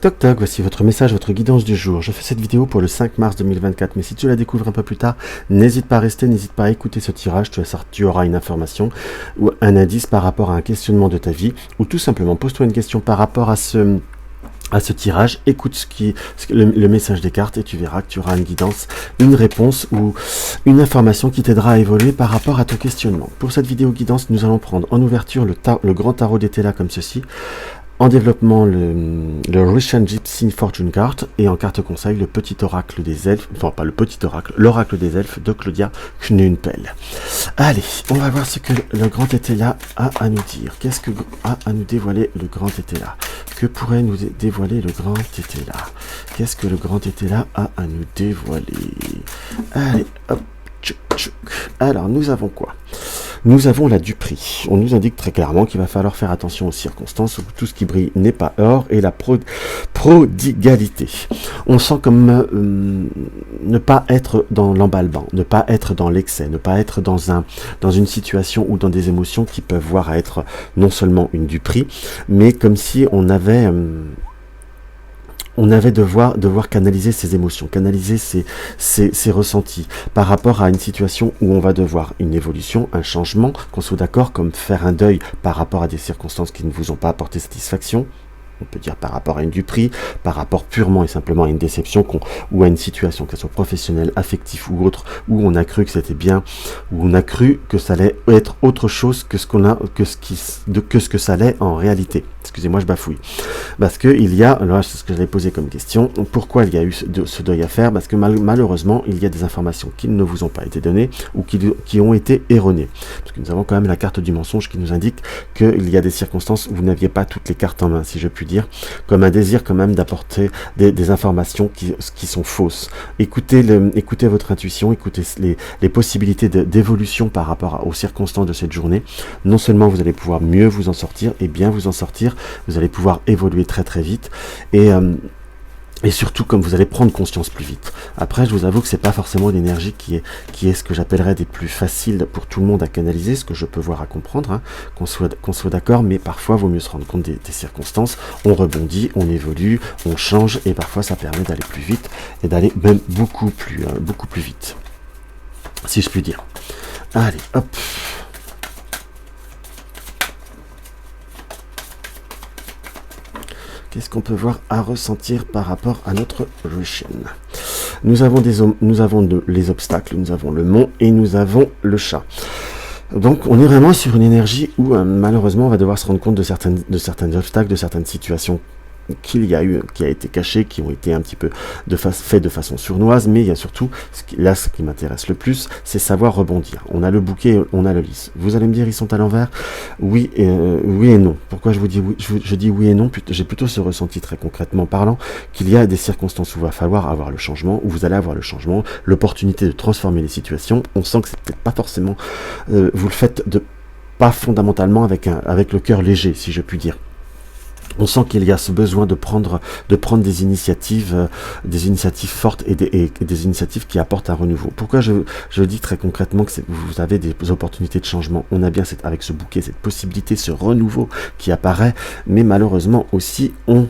Toc toc, voici votre message, votre guidance du jour. Je fais cette vidéo pour le 5 mars 2024, mais si tu la découvres un peu plus tard, n'hésite pas à rester, n'hésite pas à écouter ce tirage, tu auras une information ou un indice par rapport à un questionnement de ta vie, ou tout simplement pose-toi une question par rapport à ce tirage, écoute le message des cartes et tu verras que tu auras une guidance, une réponse ou une information qui t'aidera à évoluer par rapport à ton questionnement. Pour cette vidéo guidance, nous allons prendre en ouverture le grand tarot d'Etela comme ceci, en développement le Russian Gypsy Fortune Card et en carte conseil le petit oracle des elfes, enfin pas le petit oracle, l'oracle des elfes de Claudia Knunpel. Allez, on va voir ce que le grand Etela a à nous dire. Qu'est-ce que a à nous dévoiler le grand Etela? Que pourrait nous dévoiler le grand Etela? Qu'est-ce que le grand Etela a à nous dévoiler? Allez, hop, tchouk, tchouk. Alors, nous avons quoi? Nous avons la duperie. On nous indique très clairement qu'il va falloir faire attention aux circonstances, où tout ce qui brille n'est pas or, et la prodigalité. On sent comme ne pas être dans l'emballement, ne pas être dans l'excès, ne pas être dans une situation ou dans des émotions qui peuvent voir à être non seulement une duperie, mais comme si on avait devoir canaliser ses émotions, canaliser ses ressentis par rapport à une situation où on va devoir une évolution, un changement, qu'on soit d'accord, comme faire un deuil par rapport à des circonstances qui ne vous ont pas apporté satisfaction. On peut dire par rapport à une duperie, par rapport purement et simplement à une déception ou à une situation, qu'elle soit professionnelle, affective ou autre, où on a cru que c'était bien, où on a cru que ça allait être autre chose que ce que ça allait en réalité. Excusez-moi, je bafouille. Parce que il y a, alors c'est ce que j'avais posé comme question, pourquoi il y a eu ce deuil à faire? Parce que malheureusement, il y a des informations qui ne vous ont pas été données ou qui ont été erronées. Parce que nous avons quand même la carte du mensonge qui nous indique qu'il y a des circonstances où vous n'aviez pas toutes les cartes en main, si je puis dire, comme un désir quand même d'apporter des informations qui sont fausses. Écoutez votre intuition, écoutez les possibilités d'évolution par rapport aux circonstances de cette journée. Non seulement vous allez pouvoir mieux vous en sortir et bien vous en sortir, vous allez pouvoir évoluer très très vite et surtout comme vous allez prendre conscience plus vite. Après, je vous avoue que c'est pas forcément une énergie qui est ce que j'appellerais des plus faciles pour tout le monde à canaliser, ce que je peux voir à comprendre, hein, qu'on soit d'accord, mais parfois vaut mieux se rendre compte des circonstances. On rebondit, on évolue, on change et parfois ça permet d'aller plus vite et d'aller même beaucoup plus vite, si je puis dire. Allez, hop. Qu'est-ce qu'on peut voir à ressentir par rapport à notre Russian? Nous avons les obstacles, nous avons le mont et nous avons le chat. Donc on est vraiment sur une énergie où malheureusement on va devoir se rendre compte de certains obstacles, de certaines situations qui a été caché, qui ont été un petit peu fait de façon sournoise, mais il y a surtout, ce qui m'intéresse le plus, c'est savoir rebondir. On a le bouquet, on a le lys. Vous allez me dire, ils sont à l'envers? Oui et non. Pourquoi je vous dis oui, je dis oui et non? J'ai plutôt ce ressenti très concrètement parlant, qu'il y a des circonstances où il va falloir avoir le changement, où vous allez avoir le changement, l'opportunité de transformer les situations. On sent que c'est peut-être pas forcément, vous le faites pas fondamentalement avec le cœur léger, si je puis dire. On sent qu'il y a ce besoin de prendre des initiatives fortes et des initiatives qui apportent un renouveau. Pourquoi je dis très concrètement que vous avez des opportunités de changement? On a bien avec ce bouquet, cette possibilité, ce renouveau qui apparaît, mais malheureusement aussi on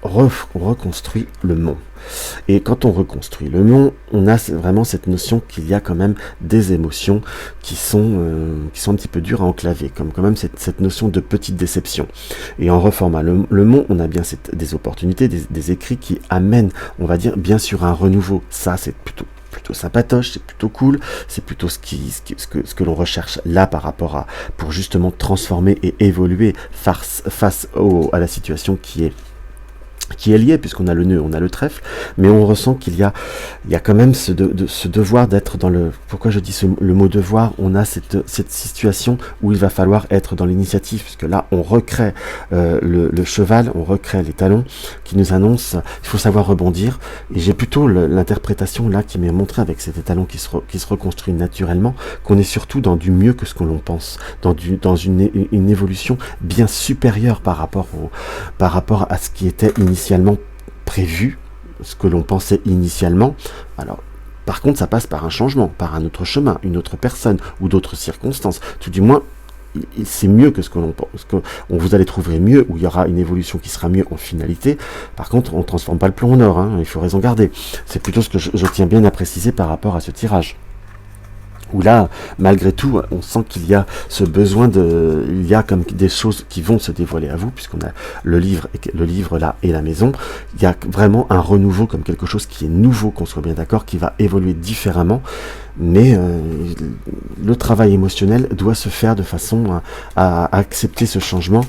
reconstruit le mont. Et quand on reconstruit le mont, on a vraiment cette notion qu'il y a quand même des émotions qui sont un petit peu dures à enclaver, comme quand même cette notion de petite déception. Et en reformant le mont, on a bien des opportunités, des écrits qui amènent, on va dire, bien sûr un renouveau. Ça, c'est plutôt sympatoche, c'est plutôt cool, c'est plutôt ce que l'on recherche là pour justement transformer et évoluer face à la situation qui est lié, puisqu'on a le nœud, on a le trèfle, mais on ressent qu'il y a quand même ce devoir d'être dans le... Pourquoi je dis le mot devoir? On a cette situation où il va falloir être dans l'initiative, puisque là, on recrée le cheval, on recrée les talons qui nous annoncent, il faut savoir rebondir, et j'ai plutôt l'interprétation là qui m'est montrée avec cet étalon qui se reconstruit naturellement, qu'on est surtout dans du mieux que ce que l'on pense, dans une évolution bien supérieure par rapport à ce qui était initialement prévu, ce que l'on pensait initialement. Alors, par contre, ça passe par un changement, par un autre chemin, une autre personne ou d'autres circonstances. Tout du moins, c'est mieux que ce que l'on pense. Vous allez trouver mieux, où il y aura une évolution qui sera mieux en finalité. Par contre, on ne transforme pas le plomb en or, hein, il faut raison garder. C'est plutôt ce que je tiens bien à préciser par rapport à ce tirage. Où là, malgré tout, on sent qu'il y a ce besoin il y a comme des choses qui vont se dévoiler à vous, puisqu'on a le livre là et la maison. Il y a vraiment un renouveau, comme quelque chose qui est nouveau, qu'on soit bien d'accord, qui va évoluer différemment. Mais le travail émotionnel doit se faire de façon à accepter ce changement,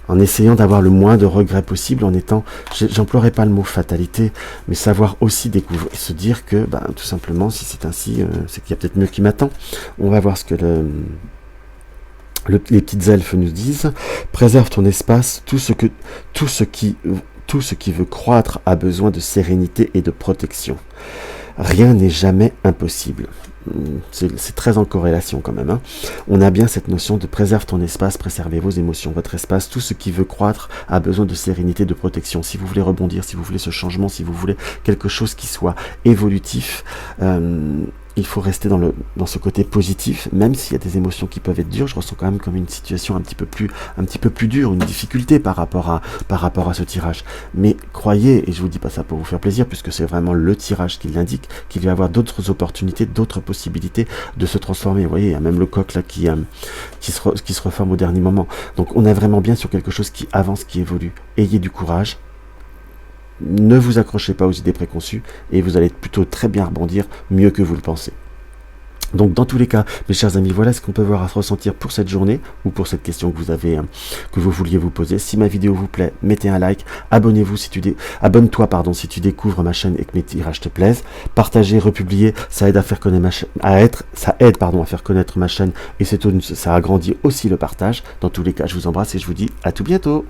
en essayant d'avoir le moins de regrets possible, en étant, j'emploierai pas le mot fatalité, mais savoir aussi découvrir, se dire que, tout simplement, si c'est ainsi, c'est qu'il y a peut-être mieux qui m'attend. On va voir ce que les petites elfes nous disent. Préserve ton espace, tout ce qui veut croître a besoin de sérénité et de protection. Rien n'est jamais impossible. C'est très en corrélation quand même. Hein. On a bien cette notion de préserve ton espace, préservez vos émotions, votre espace. Tout ce qui veut croître a besoin de sérénité, de protection. Si vous voulez rebondir, si vous voulez ce changement, si vous voulez quelque chose qui soit évolutif, il faut rester dans ce côté positif, même s'il y a des émotions qui peuvent être dures. Je ressens quand même comme une situation un petit peu plus dure, une difficulté par rapport à ce tirage. Mais croyez, et je vous dis pas ça pour vous faire plaisir, puisque c'est vraiment le tirage qui l'indique, qu'il va y avoir d'autres opportunités, d'autres possibilités de se transformer. Vous voyez, il y a même le coq là qui se reforme au dernier moment. Donc on est vraiment bien sur quelque chose qui avance, qui évolue. Ayez du courage. Ne vous accrochez pas aux idées préconçues et vous allez plutôt très bien rebondir, mieux que vous le pensez. Donc dans tous les cas, mes chers amis, voilà ce qu'on peut voir à ressentir pour cette journée ou pour cette question que vous vouliez vous poser. Si ma vidéo vous plaît, mettez un like, abonne-toi si tu découvres ma chaîne et que mes tirages te plaisent. Partagez, republiez, ça aide à faire connaître ma chaîne, à faire connaître ma chaîne et ça agrandit aussi le partage. Dans tous les cas, je vous embrasse et je vous dis à tout bientôt.